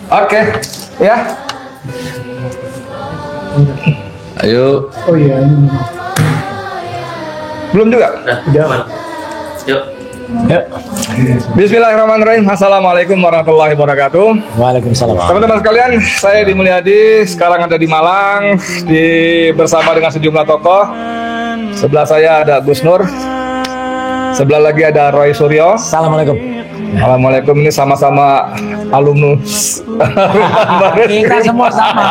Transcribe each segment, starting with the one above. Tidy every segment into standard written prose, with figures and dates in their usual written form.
Oke, ya. Ayo. Oh iya. Belum juga? Udah. Yuk. Yuk. Bismillahirrahmanirrahim. Assalamualaikum warahmatullahi wabarakatuh. Waalaikumsalam. Teman-teman sekalian, saya di Mulyadi, sekarang ada di Malang, bersama dengan sejumlah tokoh. Sebelah saya ada Gus Nur, sebelah lagi ada Roy Suryo. Assalamualaikum. Assalamualaikum, ini sama-sama alumnus. Kita semua sama.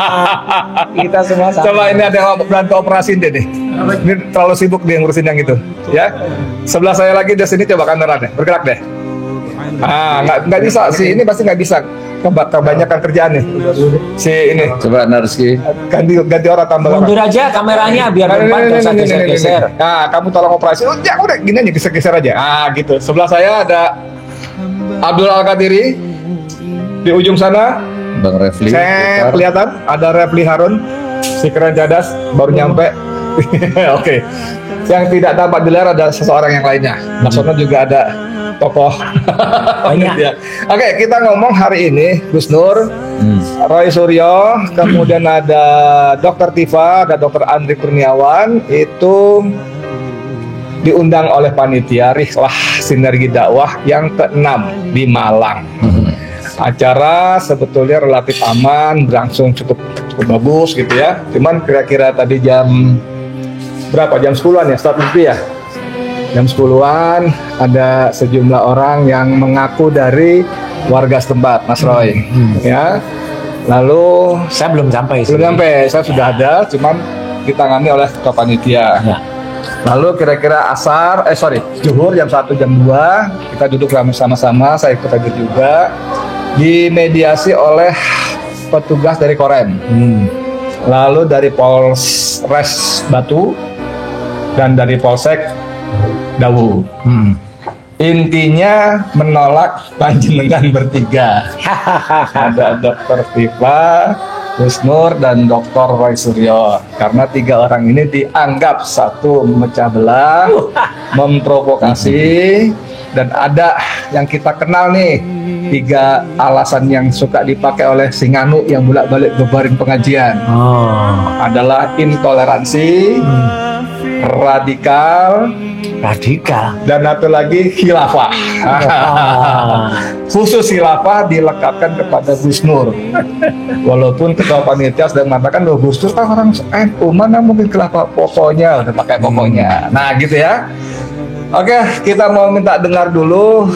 Kita semua sama. Coba ini ada yang bantu operasi deh nih. Ini terlalu sibuk dia ngurusin yang itu, ya. Sebelah saya lagi di sini, coba kamera deh, bergerak deh. Nggak bisa sih, ini pasti nggak bisa. Kebanyakan kerjaan nih. Si ini. Coba Narski. Ganti orang, tambah orang. Mundur aja kameranya biar depan nggak usah geser-geser. Nah, kamu tolong operasi. Udah gini aja, geser-geser aja. Gitu. Sebelah saya ada Abdul Al-Qadiri. Di ujung sana Bang Refli. saya kelihatan ada Refli Harun, si keren cadas, baru nyampe. Oke. Yang tidak tampak di layar ada seseorang yang lainnya. Maksudnya juga ada tokoh. Banyak. Ya. Oke, kita ngomong hari ini Gus Nur, Roy Suryo, kemudian ada Dr. Tifa, ada Dr. Andri Kurniawan, itu diundang oleh panitia Rihlah Sinergi Dakwah yang ke-6 di Malang. Acara sebetulnya relatif aman, berlangsung cukup bagus gitu ya. Cuman kira-kira tadi jam berapa? Jam 10-an ya, start lebih ya. Jam 10-an ada sejumlah orang yang mengaku dari warga setempat, Mas Roy. Ya. Lalu Saya belum sampai. saya sudah ada, cuman ditangani oleh ketua panitia. Ya. Lalu kira-kira zuhur jam 1 jam 2 kita duduk sama-sama, saya ikut hadir juga, dimediasi oleh petugas dari Korem, lalu dari Polres Batu dan dari Polsek Dawu. Intinya menolak panjenengan bertiga. Ada Dr. Tifa, Gus Nur, dan Dr. Roy Suryo. Karena 3 orang ini dianggap satu memecah belah, memprovokasi, dan ada yang kita kenal nih 3 alasan yang suka dipakai oleh si Nganu yang bolak-balik bebarin pengajian. Adalah intoleransi, radikal, dan satu lagi khilafah. Khusus khilafah dilekatkan kepada Gus Nur. Walaupun ketua panitia sudah mengatakan loh, Gus Nur kan orang NU, mana mungkin khilafah, pokoknya udah pakai pokoknya. Nah gitu ya. Oke, kita mau minta dengar dulu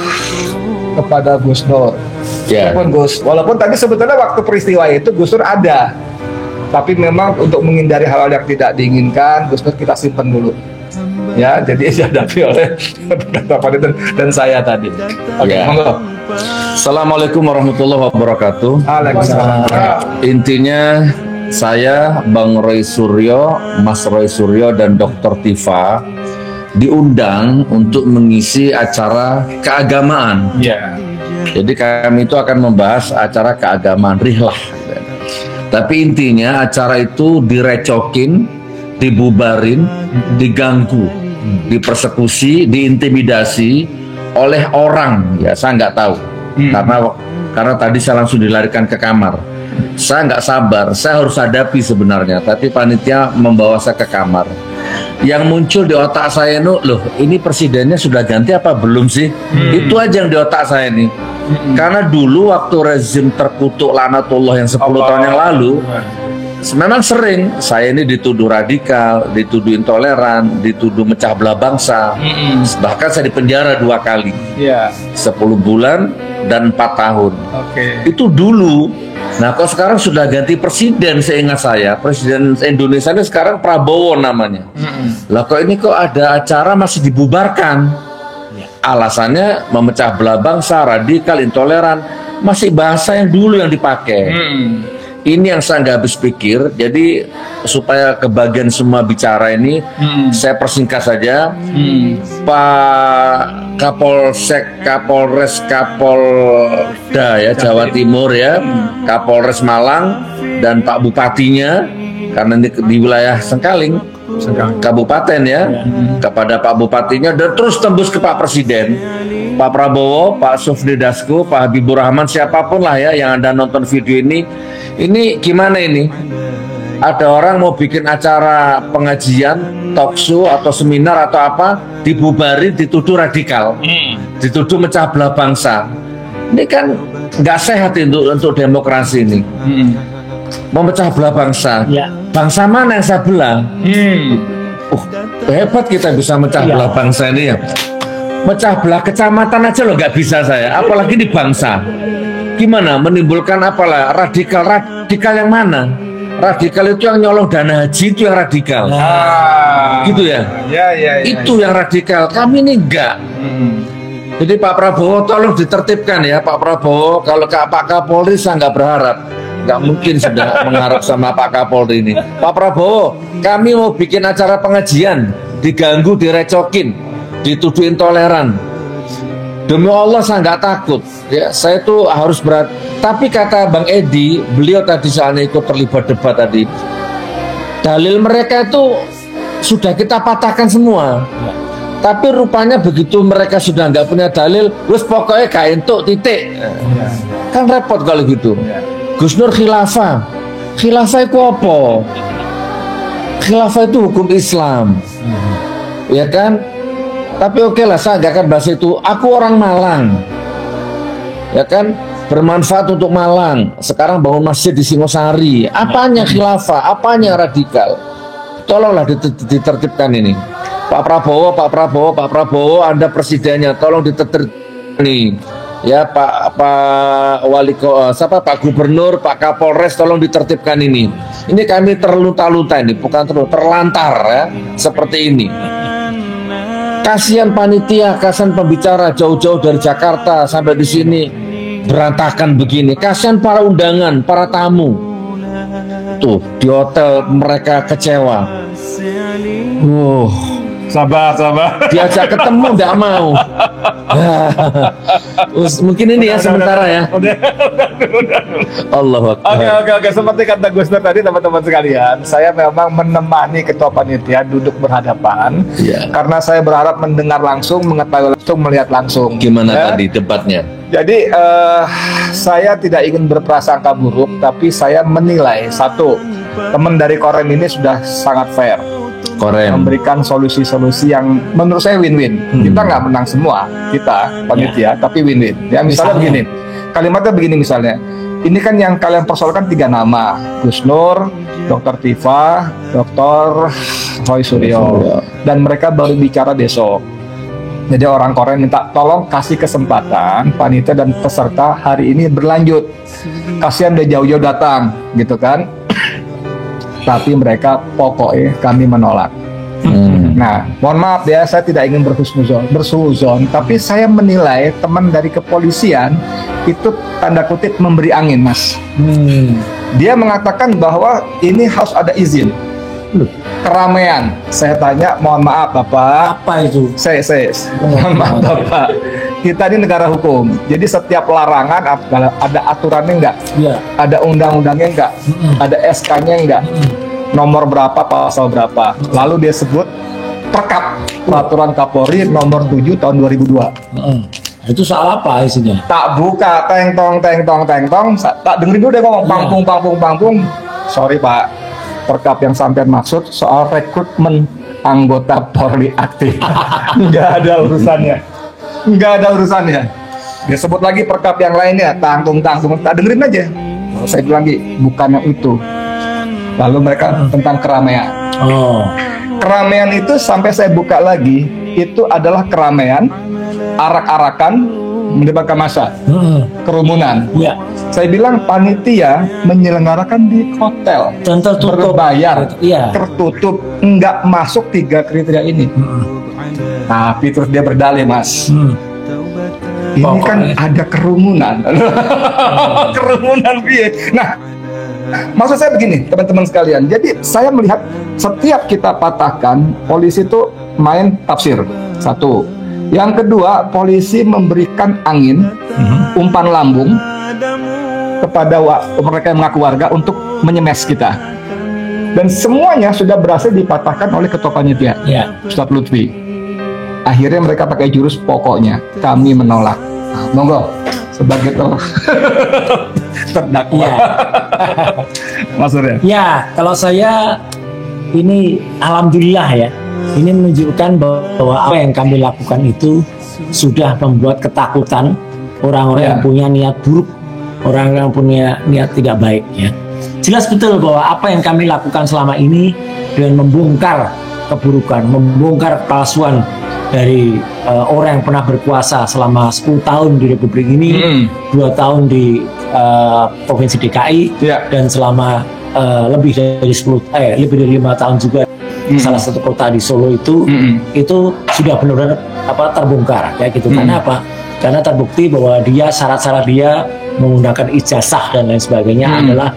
kepada Gus Nur. Ya. Walaupun tadi sebetulnya waktu peristiwa itu Gus Nur ada, tapi memang untuk menghindari hal-hal yang tidak diinginkan, Gus Nur kita simpan dulu. Ya, jadi dihadapi oleh ketua panitia dan saya tadi. Oke, Ya. monggo. Assalamualaikum warahmatullahi wabarakatuh. Waalaikumsalam. Intinya saya Bang Roy Suryo, Mas Roy Suryo, dan Dr. Tifa diundang untuk mengisi acara keagamaan. Ya. Jadi kami itu akan membahas acara keagamaan Rihlah. Tapi intinya acara itu direcokin, dibubarin, diganggu, dipersekusi, diintimidasi oleh orang. Ya saya nggak tahu. Karena tadi saya langsung dilarikan ke kamar. Saya nggak sabar, saya harus hadapi sebenarnya. Tapi panitia membawa saya ke kamar. Yang muncul di otak saya loh, ini presidennya sudah ganti apa belum sih? Itu aja yang di otak saya nih. Karena dulu waktu rezim terkutuk laknatullah yang 10 tahun yang lalu, memang sering saya ini dituduh radikal, dituduh intoleran, dituduh mecah belah bangsa. Bahkan saya dipenjara 2 kali. 10 bulan dan 4 tahun. Itu dulu. Nah, kalau sekarang sudah ganti presiden, seingat saya, presiden Indonesia ini sekarang Prabowo namanya. Lah kok ini kok ada acara masih dibubarkan? Alasannya memecah belah bangsa, radikal, intoleran, masih bahasa yang dulu yang dipakai. Ini yang saya nggak habis pikir. Jadi supaya kebagian semua bicara ini, saya persingkat saja. Pak Kapolsek, Kapolres, Kapolda ya Jawa Timur ya, Kapolres Malang dan Pak Bupatinya, karena ini di wilayah Sengkaling, kabupaten ya, kepada Pak Bupatinya dan terus tembus ke Pak Presiden, Pak Prabowo, Pak Sufmi Dasko, Pak Habibur Rahman, siapapun lah ya yang Anda nonton video ini gimana ini? Ada orang mau bikin acara pengajian, talkshow atau seminar atau apa, dibubarin, dituduh radikal, dituduh mecah belah bangsa. Ini kan nggak sehat untuk demokrasi ini. Memecah belah bangsa. Ya. Bangsa mana yang saya belah? Hebat kita bisa mecah belah bangsa ini ya. Mecah belah kecamatan aja loh nggak bisa saya, apalagi di bangsa. Gimana menimbulkan apalah radikal yang mana? Radikal itu yang nyolong dana haji, itu yang radikal. Gitu ya? Ya. Itu yang radikal. Kami ini enggak. Jadi Pak Prabowo tolong ditertibkan ya Pak Prabowo. Kalau Pak Kapolri saya nggak berharap, nggak mungkin sudah mengharap sama Pak Kapolri ini. Pak Prabowo, kami mau bikin acara pengajian, diganggu, direcokin, dituduh intoleran. Demi Allah saya nggak takut. Ya, saya tuh harus berat. Tapi kata Bang Edi, beliau tadi soalnya ikut terlibat debat tadi. Dalil mereka itu sudah kita patahkan semua. Tapi rupanya begitu mereka sudah nggak punya dalil, terus pokoknya gak entuk titik. Kan repot kalau gitu. Gus Nur khilafah. Khilafah itu apa? Khilafah itu hukum Islam. Ya kan? Tapi oke lah, saya nggak akan bahas itu. Aku orang Malang. Ya kan? Bermanfaat untuk Malang. Sekarang bangun masjid di Singosari. Apanya khilafah? Apanya radikal? Tolonglah ditertibkan ini. Pak Prabowo, Anda presidennya, tolong ditertibkan nih. Ya Pak Gubernur, Pak Kapolres, tolong ditertibkan ini. Ini kami terlunta-lunta ini, bukan terlantar ya, seperti ini. Kasihan panitia, kasihan pembicara jauh-jauh dari Jakarta sampai di sini berantakan begini. Kasihan para undangan, para tamu. Tuh di hotel mereka kecewa. Sabar. Diajak ketemu nggak mau. Mungkin ini ya sementara ya. Allahu Akbar. Oke. Seperti kata Gus Nur tadi, teman-teman sekalian, saya memang menemani ketua panitia duduk berhadapan. Karena saya berharap mendengar langsung, mengetahui langsung, melihat langsung. Gimana tadi debatnya? Jadi saya tidak ingin berprasangka buruk, tapi saya menilai satu, teman dari Korem ini sudah sangat fair. Korem Memberikan solusi-solusi yang menurut saya win-win. Kita nggak menang semua, kita panitia, tapi win-win. Ya misalnya begini, kalimatnya begini misalnya. Ini kan yang kalian persoalkan 3 nama, Gus Nur, Dr. Tifa, Dr. Roy Suryo, dan mereka baru bicara besok. Jadi orang Korem minta tolong kasih kesempatan panitia dan peserta hari ini berlanjut. Kasihan udah jauh-jauh datang, gitu kan? Tapi mereka pokoknya kami menolak. Nah, mohon maaf ya, saya tidak ingin bersuuzon, tapi saya menilai teman dari kepolisian itu tanda kutip memberi angin, Mas. Dia mengatakan bahwa ini harus ada izin. Keramaian. Saya tanya, mohon maaf Bapak. Apa itu? Saya mohon maaf Bapak. Kita ini negara hukum. Jadi setiap larangan ada aturannya enggak? Ya. Ada undang-undangnya enggak? Ada SK-nya enggak? Nomor berapa, pasal berapa? Lalu dia sebut perkap peraturan Kapolri nomor 7 tahun 2002. Itu soal apa isinya? Tak buka, teng tong. Tak dengerin dulu deh ngomong pangpung. Sorry Pak, perkap yang sampean maksud soal rekrutmen anggota Polri aktif. Nggak ada urusannya. Dia sebut lagi perkap yang lainnya, tanggung. Tak dengerin aja. Saya bilang lagi, bukan yang itu. Lalu mereka tentang keramaian. Keramaian itu sampai saya buka lagi, itu adalah keramaian, arak-arakan, melibatkan massa, kerumunan. Ya. Saya bilang panitia menyelenggarakan di hotel, Dan tertutup. berbayar, Iya. tertutup, nggak masuk 3 kriteria ini. Tapi terus dia berdalih, Mas. Ini kan ada kerumunan. Kerumunan piye? Nah, maksud saya begini, teman-teman sekalian. Jadi saya melihat setiap kita patahkan, polisi itu main tafsir. Satu. Yang kedua, polisi memberikan angin, umpan lambung kepada mereka yang mengaku warga untuk menyemes kita. Dan semuanya sudah berhasil dipatahkan oleh ketua panitia, Ya. Ustadz Lutfi. Akhirnya mereka pakai jurus pokoknya, kami menolak. Nah, monggo sebagai terdakwa. Ya. Mas Surya. Ya, kalau saya ini alhamdulillah ya. Ini menunjukkan bahwa apa yang kami lakukan itu sudah membuat ketakutan orang-orang yang punya niat buruk, orang-orang yang punya niat tidak baik ya. Jelas betul bahwa apa yang kami lakukan selama ini dengan membongkar keburukan, membongkar kepalsuan dari orang yang pernah berkuasa selama 10 tahun di Republik ini, 2 tahun di Provinsi DKI, dan selama lebih dari 5 tahun juga salah satu kota di Solo itu sudah benar-benar terbongkar kayak gitu. Karena apa? Karena terbukti bahwa dia syarat-syarat dia menggunakan ijazah dan lain sebagainya adalah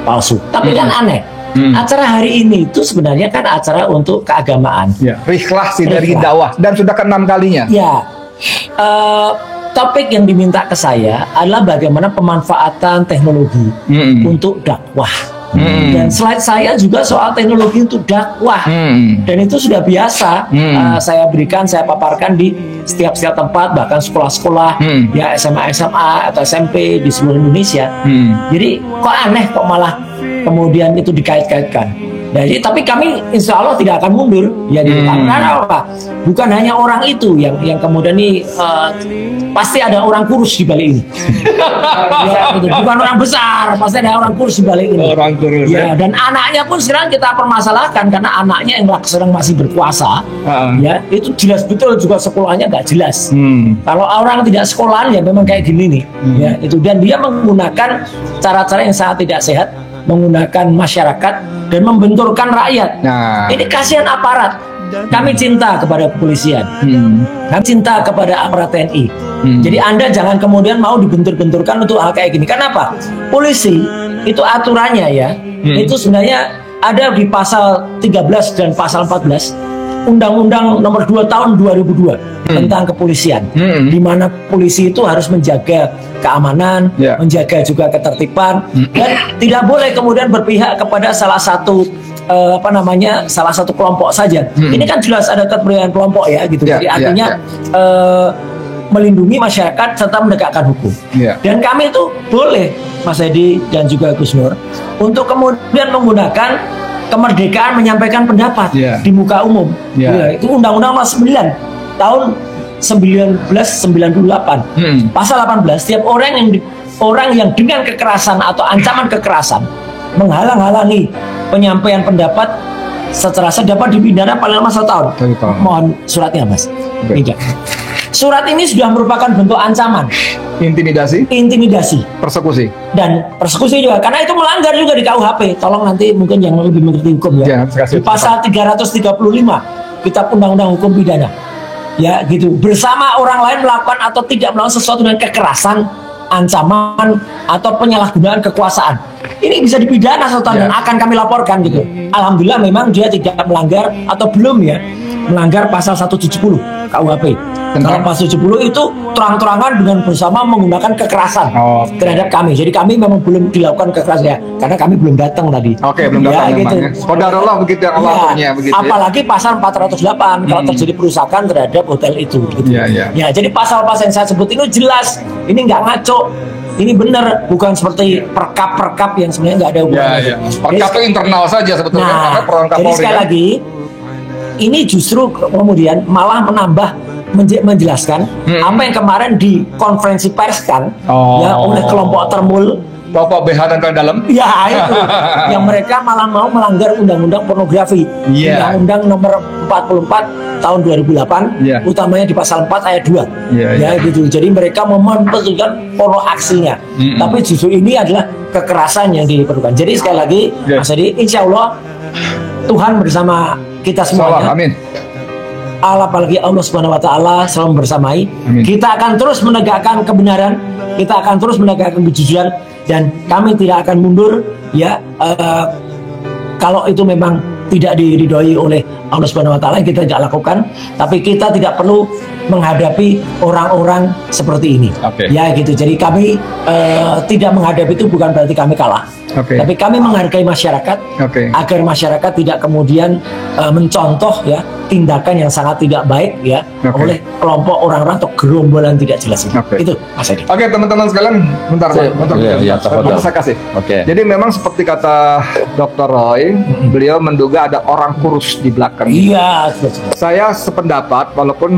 palsu. Tapi kan aneh. Acara hari ini itu sebenarnya kan acara untuk keagamaan. Rihlah sinergi dakwah dan sudah ke-6 kalinya. Ya. Topik yang diminta ke saya adalah bagaimana pemanfaatan teknologi untuk dakwah. Dan slide saya juga soal teknologi untuk dakwah. Dan itu sudah biasa saya berikan, saya paparkan di setiap tempat, bahkan sekolah-sekolah, ya SMA atau SMP di seluruh Indonesia. Jadi kok aneh kok malah kemudian itu dikait-kaitkan. Jadi, tapi kami insya Allah tidak akan mundur, ya gitu. Karena apa? Bukan hanya orang itu yang kemudian ini pasti ada orang kurus di balik ini. Ya, gitu. Bukan orang besar, pasti ada orang kurus di balik ini. Orang kurus. Ya, dan anaknya pun sekarang kita permasalahkan karena anaknya yang sedang masih berkuasa. Ya, itu jelas betul juga sekolahnya nggak jelas. Kalau orang tidak sekolahan ya memang kayak gini nih. Ya, itu dan dia menggunakan cara-cara yang sangat tidak sehat, menggunakan masyarakat dan membenturkan rakyat. Ini kasihan aparat. Kami cinta kepada kepolisian, kami cinta kepada aparat TNI. Jadi Anda jangan kemudian mau dibentur-benturkan untuk hal kayak gini. Kenapa? Polisi itu aturannya ya, itu sebenarnya ada di pasal 13 dan pasal 14 Undang-Undang Nomor 2 Tahun 2002 tentang kepolisian, di mana polisi itu harus menjaga keamanan, menjaga juga ketertiban, dan tidak boleh kemudian berpihak kepada salah satu salah satu kelompok saja. Ini kan jelas ada kepentingan kelompok ya gitu. Jadi artinya melindungi masyarakat serta menegakkan hukum. Dan kami itu boleh, Mas Edi dan juga Gus Nur, untuk kemudian menggunakan kemerdekaan menyampaikan pendapat di muka umum. Itu Undang-Undang Nomor 9 tahun 1998 pasal 18, setiap orang yang dengan kekerasan atau ancaman kekerasan menghalang-halangi penyampaian pendapat secara dapat dipidana paling lama 1 tahun. Mohon suratnya, Mas. Tidak. Surat ini sudah merupakan bentuk ancaman, intimidasi, persekusi, dan persekusi juga, karena itu melanggar juga di KUHP. Tolong nanti mungkin yang lebih mengerti hukum ya. Di pasal 335 Kitab Undang-Undang Hukum Pidana. Ya gitu. Bersama orang lain melakukan atau tidak melakukan sesuatu dengan kekerasan, ancaman atau penyalahgunaan kekuasaan. Ini bisa dipidana 1 tahun dan akan kami laporkan gitu. Alhamdulillah memang dia tidak melanggar atau belum ya melanggar pasal 170 KUHP. Kalau pasal 70 itu terang-terangan dengan bersama menggunakan kekerasan terhadap kami. Jadi kami memang belum dilakukan kekerasan ya, karena kami belum datang tadi. Belum datang gitu. Qadarullah begitu yang Allah punya begitu. Apalagi pasal 408 kalau terjadi perusakan terhadap hotel itu. Gitu. Ya, jadi pasal-pasal yang saya sebut ini jelas. Ini nggak ngaco. Ini benar, bukan seperti perkap yang sebenarnya nggak ada hubungannya. Perkap itu internal saja sebetulnya. Jadi sekali lagi, ini justru kemudian malah menambah menjelaskan apa yang kemarin di konferensi pers kan ya oleh kelompok termul, kelompok BH dan kawan dalam. Ya itu yang mereka malah mau melanggar undang-undang pornografi, Undang-Undang Nomor 44 tahun 2008, utamanya di pasal 4 ayat 2. Ya gitu. Jadi mereka memanfaatkan porno aksinya. Tapi justru ini adalah kekerasan yang diperlukan. Jadi sekali lagi, Mas Edi, insya Allah Tuhan bersama kita semuanya. Amin. Apalagi Allah Subhanahu wa taala selalu bersamai. Kita akan terus menegakkan kebenaran, kita akan terus menegakkan kejujuran, dan kami tidak akan mundur ya kalau itu memang tidak diridhoi oleh Allah Subhanahu wa taala kita tidak lakukan, tapi kita tidak perlu menghadapi orang-orang seperti ini. Oke. Ya gitu. Jadi kami tidak menghadapi itu bukan berarti kami kalah. Oke. Tapi kami menghargai masyarakat Oke. agar masyarakat tidak kemudian mencontoh ya tindakan yang sangat tidak baik ya Oke. oleh kelompok orang-orang atau gerombolan tidak jelas ini. Oke. Itu Mas Edi. Oke teman-teman sekalian, bentar Pak. Bentar. Iya, tafadhol. Saya kasih. Oke. Jadi memang seperti kata Dr. Roy, beliau menduga ada orang kurus di belakang. Iya, betul. Saya sependapat, walaupun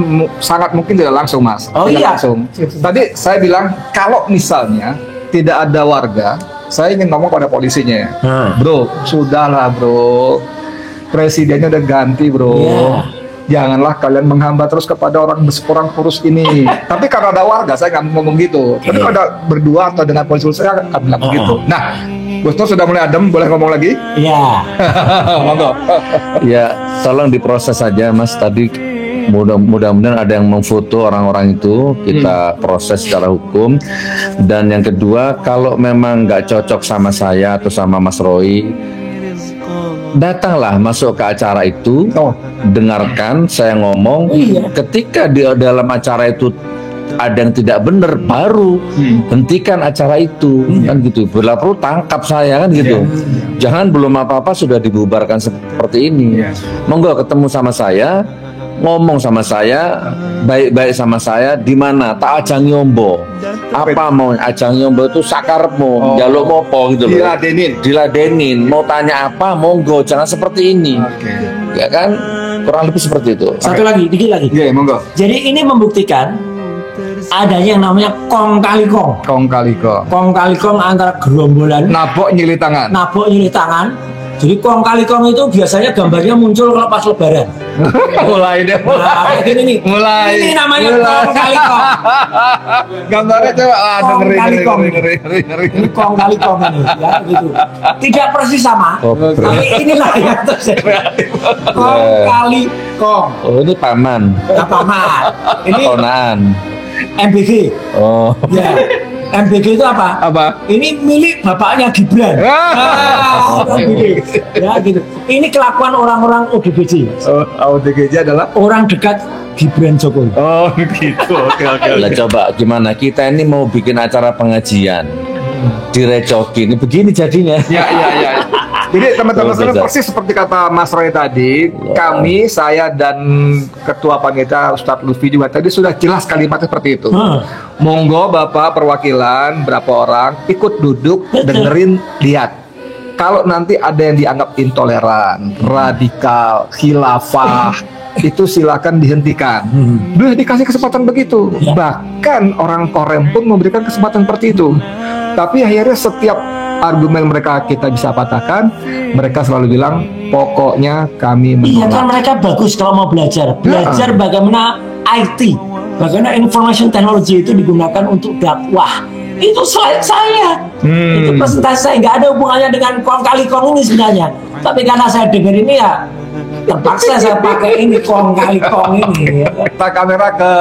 sangat mungkin tidak langsung Mas. Oh, Tidak iya. langsung. Tadi saya bilang kalau misalnya tidak ada warga, saya ingin ngomong pada polisinya. Bro, sudahlah bro. Presidennya udah ganti bro. Iya. Janganlah kalian menghambat terus kepada orang kurus ini. Tapi karena ada warga, saya nggak ngomong gitu. Tapi kalau ada berdua atau dengan polisi, saya akan bilang begitu. Nah, Gus Nur sudah mulai adem, boleh ngomong lagi? Iya. Monggo. Ya, tolong diproses saja Mas. Tadi mudah-mudahan ada yang memfoto orang-orang itu, kita proses secara hukum. Dan yang kedua, kalau memang nggak cocok sama saya atau sama Mas Roy, datanglah masuk ke acara itu, dengarkan saya ngomong. Iya. Ketika di dalam acara itu ada yang tidak benar, baru hentikan acara itu, kan gitu. Bila perlu tangkap saya, kan gitu. Jangan belum apa-apa sudah dibubarkan seperti ini. Monggo ketemu sama saya, ngomong sama saya, baik-baik sama saya, di mana tak ajang nyombo. Apa mau ajang nyombo itu sakarepmu, jaluk mopo gitu loh. Diladenin, mau tanya apa, monggo, jangan seperti ini. Ya kan? Kurang lebih seperti itu. Satu lagi, dikit lagi. Iya, monggo. Jadi ini membuktikan adanya yang namanya kong kali kong. Kong kali kong. Kong kali kong antara gerombolan Nabok nyili tangan. nabok nyilih tangan. Jadi kong kali kong itu biasanya gambarnya muncul kalau pas lebaran. Mulai deh. Nah, kayak gini nih. Mulai. Ini namanya kong kali kong. Gambarnya coba Kong kali kong. ngeri. Ini kong kali kong ini, ya gitu. Tidak persis sama, Oh, tapi inilah yang terjadi. Kong kali kong. Oh, ini paman, Apa mah? Ini ponaan. MBG. Oh, Ya. MBG itu apa? Apa? Ini milik bapaknya Gibran. MBG. Ya gitu. Ini kelakuan orang-orang ODGJ. ODGJ adalah Orang dekat Gibran Jokowi. oh gitu. Oke. lah coba gimana? Kita ini mau bikin acara pengajian, direcokin, begini jadinya. Ya. Jadi teman-teman Betul, sekalian betul. persis seperti kata Mas Roy tadi, kami, saya dan Ketua Panitia Ustadz Lutfi juga tadi sudah jelas kalimatnya seperti itu. Monggo Bapak perwakilan berapa orang ikut duduk, dengerin, lihat. Kalau nanti ada yang dianggap intoleran, radikal, khilafah, itu silakan dihentikan. Udah dikasih kesempatan begitu. Bahkan orang Korem pun memberikan kesempatan seperti itu. Tapi akhirnya setiap argumen mereka kita bisa patahkan, mereka selalu bilang pokoknya kami Iya menolak. kan mereka bagus kalau mau belajar bagaimana IT, bagaimana information technology itu digunakan untuk dakwah. Itu slide saya, itu presentasi saya, nggak ada hubungannya dengan kong kali kong ini sebenarnya. Tapi karena saya dengar ini ya terpaksa saya pakai ini kong kali kong ini. Ya. Kita kamera ke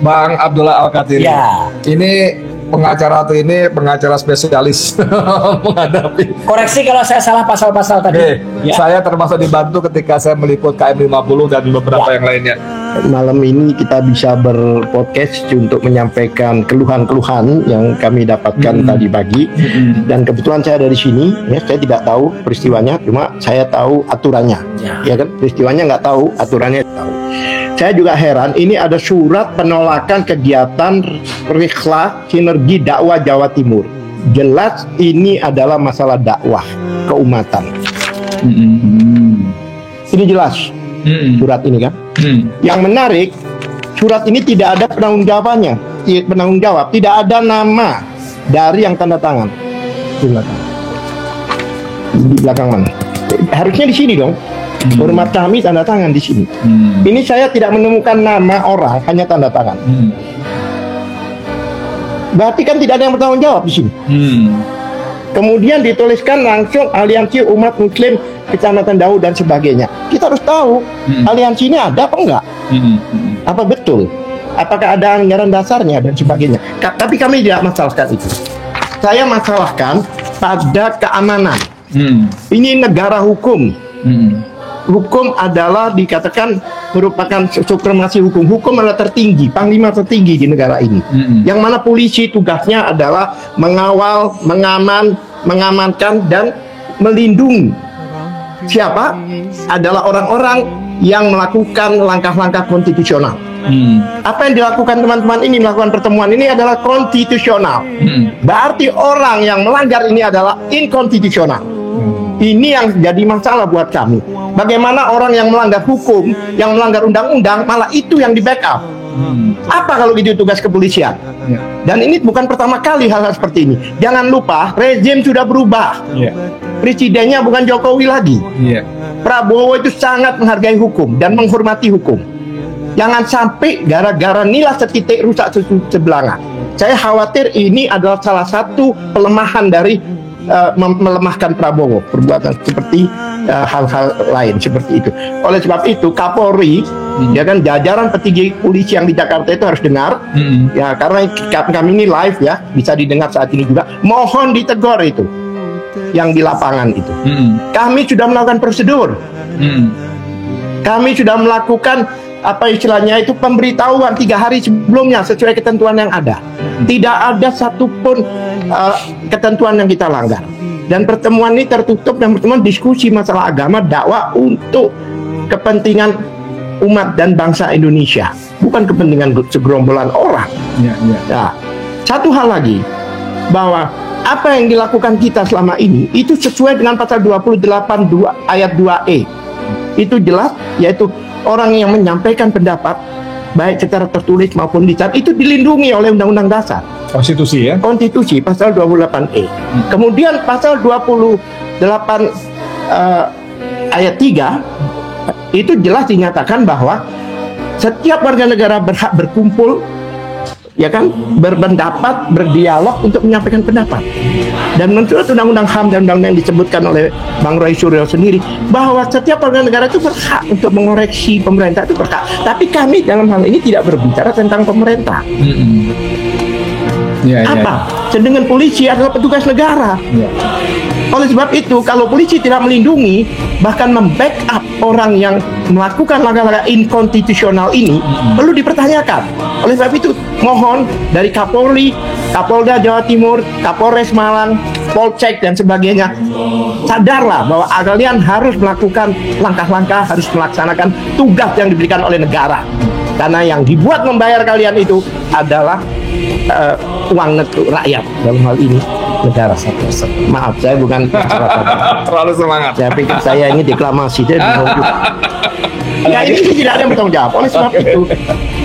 Bang Abdullah Al-Katiri. Ya. Ini pengacara atau ini pengacara spesialis menghadapi. Koreksi kalau saya salah pasal-pasal tadi. Oke, Ya. saya termasuk dibantu ketika saya meliput KM 50 dan beberapa yang lainnya. Malam ini kita bisa berpodcast untuk menyampaikan keluhan-keluhan yang kami dapatkan tadi pagi. Dan kebetulan saya ada di sini, ya, saya tidak tahu peristiwanya, cuma saya tahu aturannya. Ya kan, peristiwanya nggak tahu, aturannya tahu. Saya juga heran, ini ada surat penolakan kegiatan Rihlah Sinergi Dakwah Jawa Timur. Jelas ini adalah masalah dakwah keumatan. Ini jelas surat ini kan. Yang menarik, surat ini tidak ada penanggung jawabannya, penanggung jawab, tidak ada nama dari yang tanda tangan. Di belakang. Di belakang mana? Harusnya di sini dong. Hormat kami tanda tangan di sini. Ini saya tidak menemukan nama orang, hanya tanda tangan. Berarti kan tidak ada yang bertanggung jawab di sini. Kemudian dituliskan langsung Aliansi Umat Muslim Kecamatan Daud dan sebagainya. Kita harus tahu aliansi ini ada apa enggak? Apa betul? Apakah ada anggaran dasarnya dan sebagainya? Tapi kami tidak masalahkan itu. Saya masalahkan pada keamanan. Ini negara hukum. hukum adalah dikatakan merupakan supremasi hukum. Hukum adalah tertinggi, panglima tertinggi di negara ini. Yang mana polisi tugasnya adalah mengawal, mengamankan dan melindungi. Siapa? Adalah orang-orang yang melakukan langkah-langkah konstitusional. Apa yang dilakukan teman-teman ini, melakukan pertemuan ini adalah konstitusional. Berarti orang yang melanggar ini adalah inkonstitusional. Ini yang jadi masalah buat kami. Bagaimana orang yang melanggar hukum, yang melanggar undang-undang, malah itu yang di backup. Apa kalau itu tugas kepolisian? Dan ini bukan pertama kali hal-hal seperti ini. Jangan lupa, rezim sudah berubah. Presidennya bukan Jokowi lagi. Prabowo itu sangat menghargai hukum dan menghormati hukum. Jangan sampai gara-gara nilai setitik rusak sebelanga. Saya khawatir ini adalah salah satu pelemahan dari melemahkan Prabowo, perbuatan seperti hal-hal lain seperti itu. Oleh sebab itu Kapolri, ya kan, jajaran petinggi polisi yang di Jakarta itu harus dengar, ya, karena kami ini live ya, bisa didengar saat ini juga. Mohon ditegur itu yang di lapangan itu. Kami sudah melakukan prosedur, kami sudah melakukan apa istilahnya itu pemberitahuan 3 hari sebelumnya sesuai ketentuan yang ada. Tidak ada satupun ketentuan yang kita langgar. Dan pertemuan ini tertutup dan pertemuan diskusi masalah agama, dakwah untuk kepentingan umat dan bangsa Indonesia, bukan kepentingan segerombolan orang. Nah, satu hal lagi, bahwa apa yang dilakukan kita selama ini itu sesuai dengan pasal 28 ayat 2E. Itu jelas, yaitu orang yang menyampaikan pendapat baik secara tertulis maupun lisan itu dilindungi oleh Undang-Undang Dasar. Konstitusi ya? Konstitusi pasal 28E. Kemudian pasal 28 ayat 3 itu jelas dinyatakan bahwa setiap warga negara berhak berkumpul, ya kan, berpendapat, berdialog untuk menyampaikan pendapat. Dan menurut Undang-Undang HAM dan undang-undang yang disebutkan oleh Bang Roy Suryo sendiri, bahwa setiap warga negara itu berhak untuk mengoreksi pemerintah, itu berhak. Tapi kami dalam hal ini tidak berbicara tentang pemerintah. Apa? Sedangkan polisi adalah petugas negara. Oleh sebab itu, kalau polisi tidak melindungi, bahkan membackup orang yang melakukan langkah-langkah inkonstitusional ini, perlu dipertanyakan. Oleh sebab itu, mohon dari Kapolri, Kapolda Jawa Timur, Kapolres Malang, Polsek dan sebagainya, sadarlah bahwa kalian harus melakukan langkah-langkah, harus melaksanakan tugas yang diberikan oleh negara. Karena yang dibuat membayar kalian itu adalah uang rakyat, dalam hal ini negara. Maaf, saya bukan terlalu semangat. Saya pikir saya ini deklamasi dan ya, ini tidak ada yang bertanggung jawab. Oleh sebab itu,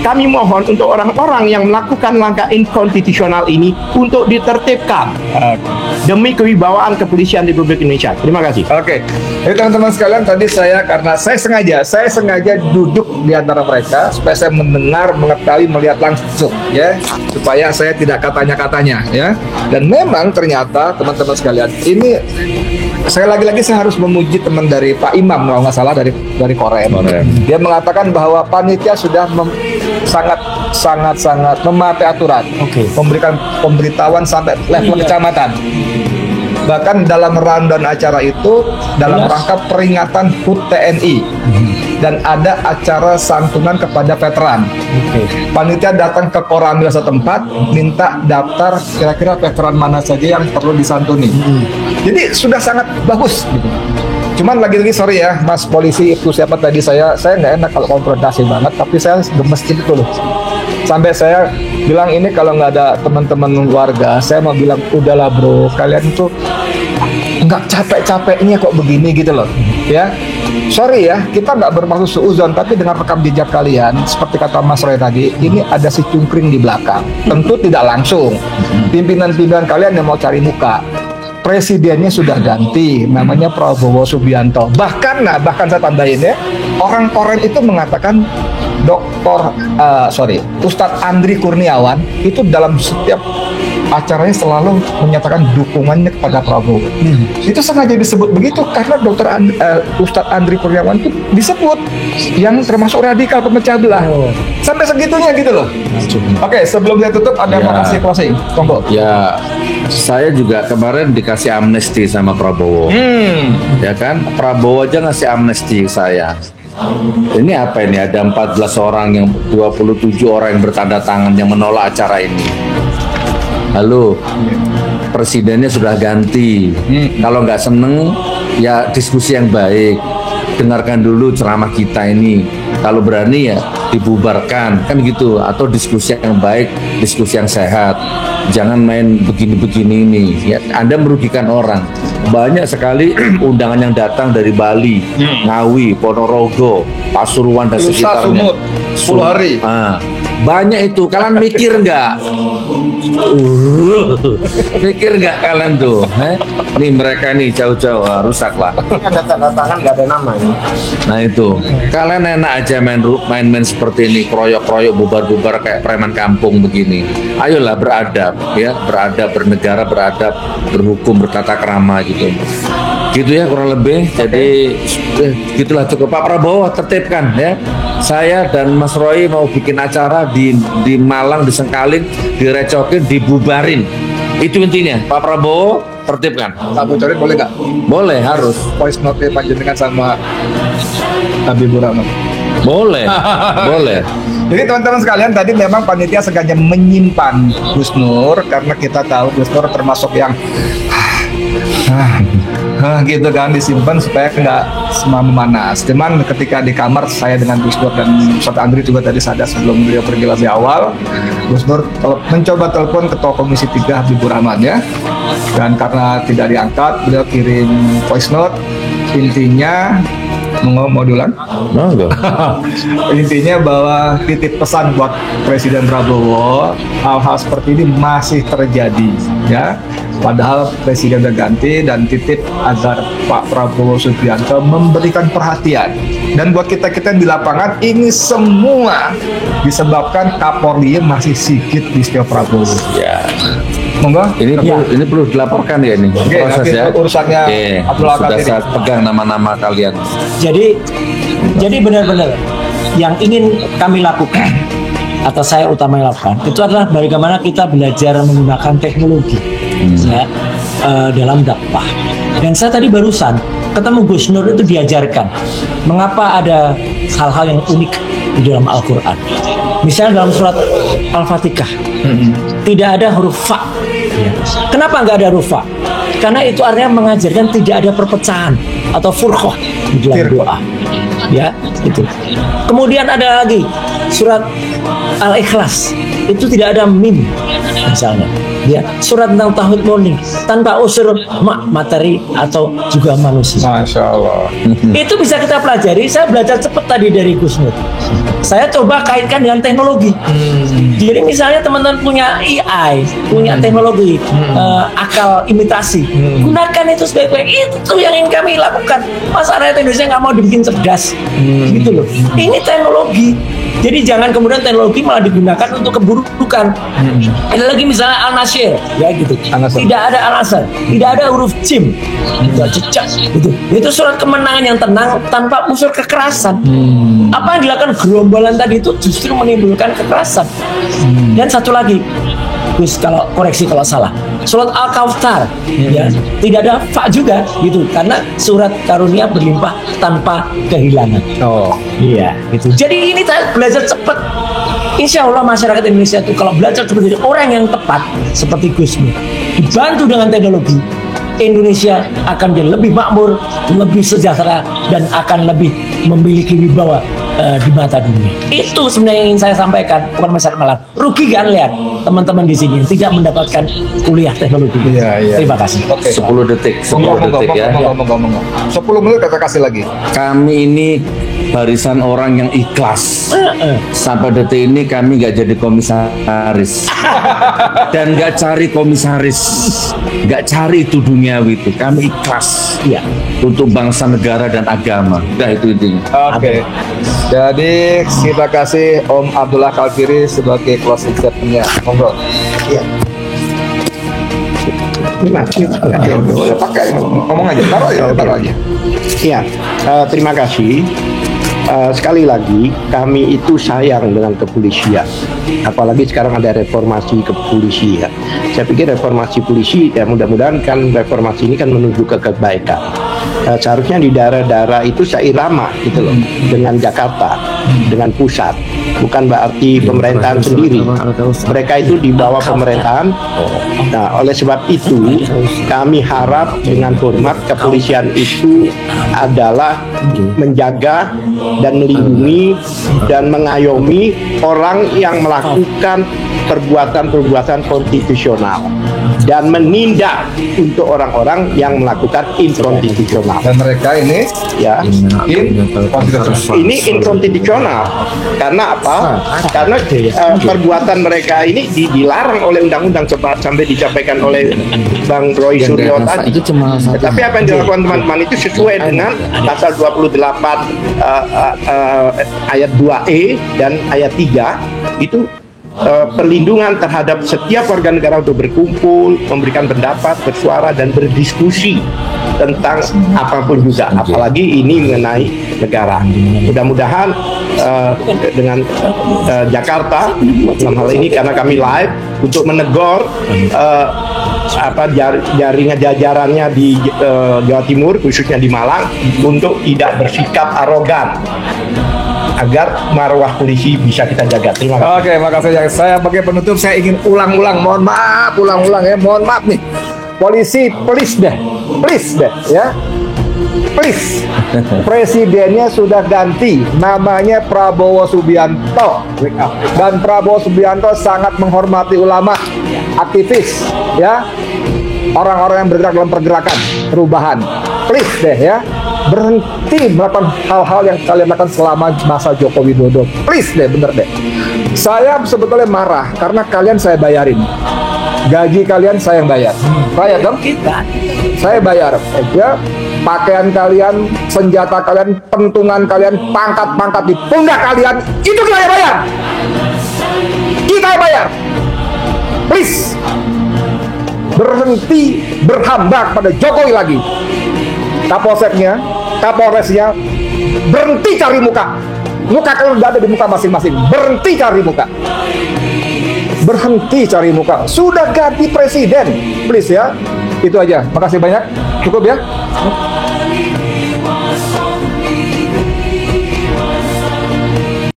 kami mohon untuk orang-orang yang melakukan langkah inkonstitusional ini untuk ditertibkan demi kewibawaan kepolisian di Republik Indonesia. Terima kasih. Oke, jadi teman-teman sekalian, tadi karena saya sengaja duduk di antara mereka supaya saya mendengar, mengetahui, melihat langsung, ya, supaya saya tidak katanya ya. Dan memang ternyata teman-teman sekalian, ini saya lagi-lagi harus memuji teman dari Pak Imam, kalau nggak salah dari Korem. Dia mengatakan bahwa panitia sudah sangat mematuhi aturan, memberikan pemberitahuan sampai level kecamatan. Bahkan dalam rundown acara itu dalam rangka peringatan HUT TNI dan ada acara santunan kepada veteran. Panitia datang ke Koramil setempat, minta daftar kira-kira veteran mana saja yang perlu disantuni. Jadi sudah sangat bagus gitu. Cuman lagi-lagi sorry ya Mas Polisi, itu siapa tadi, saya nggak enak kalau konfrontasi banget, tapi saya gemes gitu loh. Sampai saya bilang ini kalau nggak ada teman-teman warga, saya mau bilang udahlah bro, kalian tuh nggak capek-capeknya kok begini gitu loh, ya. Sorry ya, kita nggak bermaksud suuzon, tapi dengan rekam jejak kalian, seperti kata Mas Roy tadi, ini ada si cungkring di belakang. Tentu tidak langsung. Pimpinan-pimpinan kalian yang mau cari muka. Presidennya sudah ganti, namanya Prabowo Subianto. Bahkan saya tambahin ya, orang Korem itu mengatakan Ustadz Andri Kurniawan itu dalam setiap acaranya selalu menyatakan dukungannya kepada Prabowo. Itu sengaja disebut begitu karena Ustadz Andri Kurniawan itu disebut yang termasuk radikal pemecah belah. Sampai segitunya gitu loh. Oke, sebelum saya tutup ada yang mau kasih closing. Monggo. Ya, saya juga kemarin dikasih amnesti sama Prabowo. Ya kan, Prabowo aja ngasih amnesti saya. Ini apa ini? Ada 14 orang 27 orang yang bertanda tangan yang menolak acara ini. Halo, presidennya sudah ganti. Kalau nggak seneng, ya diskusi yang baik. Dengarkan dulu ceramah kita ini. Kalau berani ya dibubarkan, kan gitu. Atau diskusi yang baik, diskusi yang sehat. Jangan main begini-begini ini. Ya, Anda merugikan orang. Banyak sekali undangan yang datang dari Bali, Ngawi, Ponorogo, Pasuruan dan sekitarnya. 10 hari. Banyak itu. Kalian mikir nggak? Mikir nggak kalian tuh? Nih mereka nih jauh-jauh rusak lah. Ada tanda tangan nggak ada nama ini. Nah itu, kalian enak aja main-main seperti ini, kroyok-kroyok, bubar-bubar kayak preman kampung begini. Ayolah beradab, ya, beradab, bernegara, beradab, berhukum, bertata krama gitu. Gitu ya kurang lebih. Jadi gitulah cukup. Pak Prabowo tertibkan ya. Saya dan Mas Roy mau bikin acara di Malang, di Sengkaling, direcokin, dibubarin. Itu intinya. Pak Prabowo tertibkan. Tak bocorin boleh nggak? Boleh, harus. Voice note panjenengan sama Habibur Rahman. Boleh, boleh. Jadi teman-teman sekalian, tadi memang panitia sengaja menyimpan Gus Nur karena kita tahu Gus Nur termasuk yang gitu kan, disimpan supaya nggak memanas. Cuman ketika di kamar saya dengan Gus Nur dan Ustadz Andri juga tadi sadar sebelum beliau pergi lebih awal, Gus Nur mencoba telepon Ketua Komisi 3 Habibur Rahman ya, dan karena tidak diangkat beliau kirim voice note. Intinya modulan. Intinya bahwa titip pesan buat Presiden Prabowo, hal-hal seperti ini masih terjadi ya. Padahal Presiden udah ganti, dan titip agar Pak Prabowo Subianto memberikan perhatian. Dan buat kita-kita yang di lapangan, ini semua disebabkan Kapolri masih sikit di setiap Prabowo. Ya. Monggo. Ini perlu dilaporkan ya ini proses ya. Urusannya Abdullah sudah Qadir. saya pegang nama-nama kalian. Jadi benar-benar yang ingin kami lakukan atau saya utamanya lakukan itu adalah bagaimana kita belajar menggunakan teknologi ya, dalam dakwah. Dan saya tadi barusan ketemu Gus Nur itu diajarkan mengapa ada hal-hal yang unik di dalam Al-Quran. Misalnya dalam surat Al-Fatihah tidak ada huruf fa. Kenapa nggak ada huruf fa? Karena itu artinya mengajarkan tidak ada perpecahan atau furqah di dalam doa. Ya, itu. Kemudian ada lagi surat Al-Ikhlas, itu tidak ada mim misalnya. Ya, surat tentang tauhid murni tanpa unsur materi atau juga manusia. Masya Allah. Itu bisa kita pelajari. Saya belajar cepat tadi dari Gus Nur. Saya coba kaitkan dengan teknologi. Jadi misalnya teman-teman punya AI, punya teknologi, akal imitasi, gunakan itu sebaik-baik. Itu yang ingin kami lakukan. Masa rakyat Indonesia nggak mau dibikin cerdas, gitu loh. Ini teknologi. Jadi jangan kemudian teknologi malah digunakan untuk keburukan. Ada lagi misalnya Al-Nasyir, ya gitu. Tidak ada Al-Asr, tidak ada huruf jim, tidak cecak, gitu. Itu surat kemenangan yang tenang tanpa unsur kekerasan. Apa yang dilakukan gerombolan tadi itu justru menimbulkan kekerasan. Dan satu lagi, Gus, kalau koreksi kalau salah, surat Al-Kautsar, ya tidak ada fa juga, gitu. Karena surat karunia berlimpah tanpa kehilangan. Oh, iya, gitu. Jadi ini saya belajar cepat. Insya Allah masyarakat Indonesia itu kalau belajar seperti orang yang tepat seperti Gus Nur, dibantu dengan teknologi, Indonesia akan jadi lebih makmur, lebih sejahtera, dan akan lebih memiliki wibawa di mata dunia. Itu sebenarnya yang ingin saya sampaikan kepada masyarakat Malang. Rugi kan lihat teman-teman di sini yang tidak mendapatkan kuliah teknologi. Iya. Terima kasih. Oke. 10 detik ya. Monggo. 10 menit kita kasih lagi. Kami ini barisan orang yang ikhlas. Sampai detik ini kami nggak jadi komisaris dan nggak cari komisaris, nggak cari itu duniawi itu. Kami ikhlas Iya. untuk bangsa, negara, dan agama. Udah itu intinya. Oke. Jadi kita kasih Om Abdullah Khalfiri sebagai closing statement-nya. Monggo. Ya. Boleh pakai, ngomong aja, taruh aja. Ya, terima kasih. Sekali lagi, kami itu sayang dengan kepolisian. Apalagi sekarang ada reformasi kepolisian. Saya pikir reformasi polisi, ya mudah-mudahan kan reformasi ini kan menuju ke kebaikan. Seharusnya di daerah-daerah itu seirama gitu loh dengan Jakarta, dengan pusat. Bukan berarti pemerintahan sendiri. Mereka itu di bawah pemerintahan. Nah, oleh sebab itu kami harap dengan hormat kepolisian itu adalah menjaga dan melindungi dan mengayomi orang yang melakukan perbuatan-perbuatan konstitusional dan menindak untuk orang-orang yang melakukan inkonstitusional. Dan mereka ini Ya, ini inkonstitusional karena apa? Karena perbuatan mereka ini dilarang oleh undang-undang sampai disampaikan oleh Bang Roy Suryo tadi. Tapi apa yang dilakukan teman-teman itu sesuai dengan pasal 28 ayat 2E dan ayat 3 itu perlindungan terhadap setiap warga negara untuk berkumpul, memberikan pendapat, bersuara dan berdiskusi tentang apapun juga, apalagi ini mengenai negara. Mudah-mudahan dengan Jakarta dalam hal ini karena kami live untuk menegur jaringan jajarannya di Jawa Timur khususnya di Malang untuk tidak bersikap arogan agar marwah polisi bisa kita jaga. Terima kasih. Oke, makasih. Saya sebagai penutup saya ingin ulang-ulang, mohon maaf, mohon maaf nih. Polisi, please deh ya. Please. Presidennya sudah ganti, namanya Prabowo Subianto. Dan Prabowo Subianto sangat menghormati ulama, aktivis, ya. Orang-orang yang bergerak dalam pergerakan perubahan. Please deh ya. Berhenti melakukan hal-hal yang kalian lakukan selama masa Joko Widodo. Please deh, bener deh. Saya sebetulnya marah karena kalian saya bayarin. Gaji kalian saya yang bayar. Bayar dong? Saya bayar. Ya, pakaian kalian, senjata kalian, pentungan kalian, pangkat-pangkat di pundak kalian, itu kita yang bayar. Kita yang bayar. Please. Berhenti berhamba kepada Jokowi lagi. Kapolseknya, Kapolresnya, berhenti cari muka. Muka kalian udah ada di muka masing-masing. Berhenti cari muka. Berhenti cari muka. Sudah ganti presiden. Please ya. Itu aja. Makasih banyak. Cukup ya.